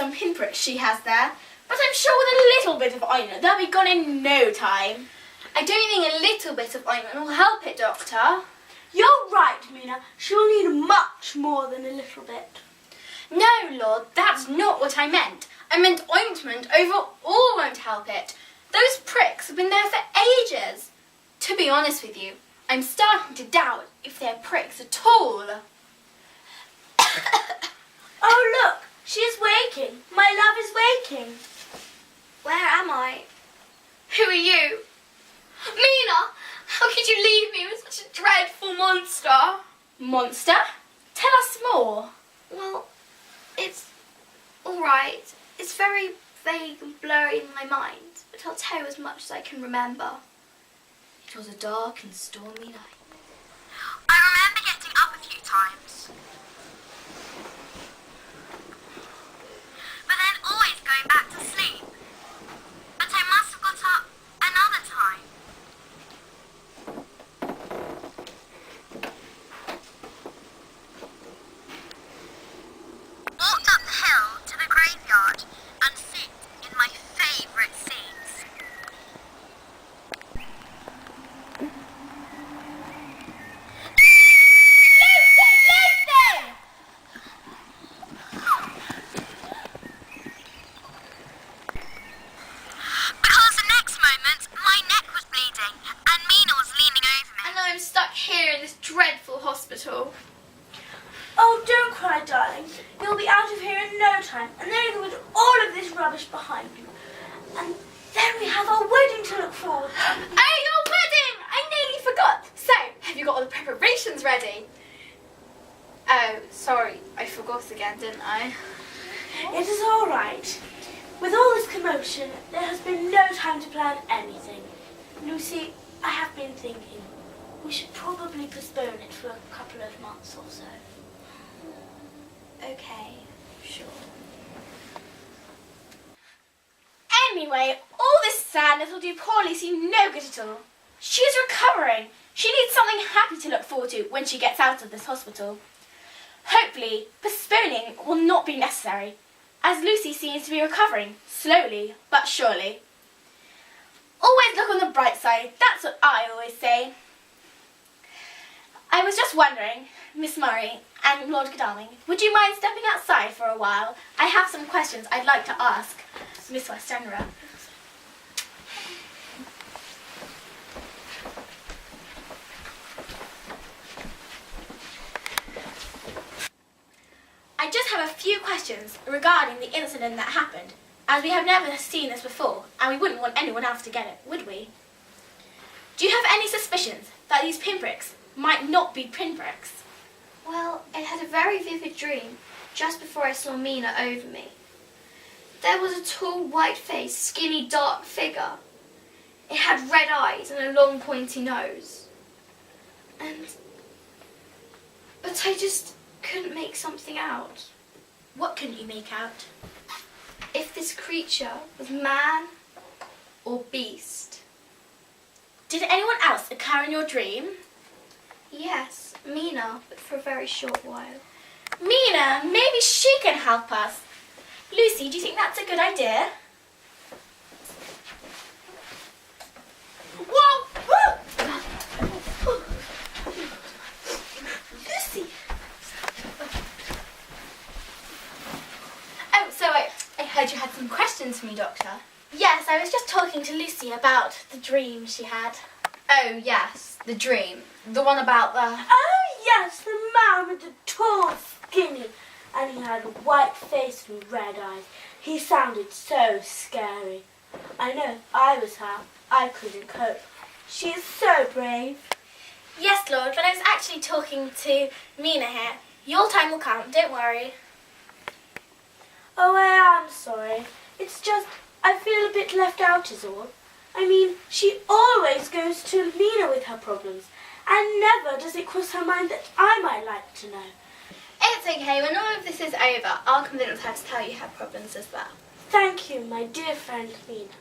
some pinpricks she has there, but I'm sure with a little bit of ointment they'll be gone in no time. I don't think a little bit of ointment will help it, Doctor. You're right, Mina. She'll need much more than a little bit. No, Lord, that's not what I meant. I meant ointment overall won't help it. Those pricks have been there for ages. To be honest with you, I'm starting to doubt if they're pricks at all. Oh, look, she is waking. My love is waking. Where am I? Who are you? Mina, how could you leave me with such a dreadful monster? Monster? Tell us more. Well, it's all right. It's very vague and blurry in my mind, but I'll tell you as much as I can remember. It was a dark and stormy night. I remember getting up a few times, but then always going back to sleep. But I must have got up another time. Walked up the hill to the graveyard and sit in my favourite seats. Because the next moment my neck was bleeding and Mina was leaning over me. And I'm stuck here in this dreadful hospital. Oh, don't cry, darling. You'll be out of here in no time, and then you can put all of this rubbish behind you. And then we have our wedding to look forward to. Oh, your wedding! I nearly forgot. So, have you got all the preparations ready? Oh, sorry, I forgot again, didn't I? It is all right. With all this commotion, there has been no time to plan anything. Lucy, I have been thinking we should probably postpone it for a couple of months or so. Okay, sure. Anyway, all this sadness will do poor Lucy no good at all. She is recovering. She needs something happy to look forward to when she gets out of this hospital. Hopefully, postponing will not be necessary, as Lucy seems to be recovering, slowly but surely. Always look on the bright side, that's what I always say. I was just wondering, Miss Murray and Lord Godalming, would you mind stepping outside for a while? I have some questions I'd like to ask Miss Westenra. I just have a few questions regarding the incident that happened, as we have never seen this before, and we wouldn't want anyone else to get it, would we? Do you have any suspicions that these pinpricks might not be pinpricks? Well, I had a very vivid dream just before I saw Mina over me. There was a tall, white-faced, skinny, dark figure. It had red eyes and a long, pointy nose. But I just couldn't make something out. What couldn't you make out? If this creature was man or beast. Did anyone else occur in your dream? Yes, Mina, but for a very short while. Mina, maybe she can help us. Lucy, do you think that's a good idea? Whoa! Whoa! Lucy! Oh, so I heard you had some questions for me, Doctor. Yes, I was just talking to Lucy about the dream she had. Oh, yes, the dream. The one about the... Oh, yes, the man with the tall, skinny, and he had a white face and red eyes. He sounded so scary. I know, if I was her, I couldn't cope. She is so brave. Yes, Lord, but I was actually talking to Mina here. Your time will come, don't worry. Oh, I am sorry. It's just, I feel a bit left out is all. I mean, she always goes to Mina with her problems, and never does it cross her mind that I might like to know. It's okay, when all of this is over, I'll convince her to tell you her problems as well. Thank you, my dear friend Mina.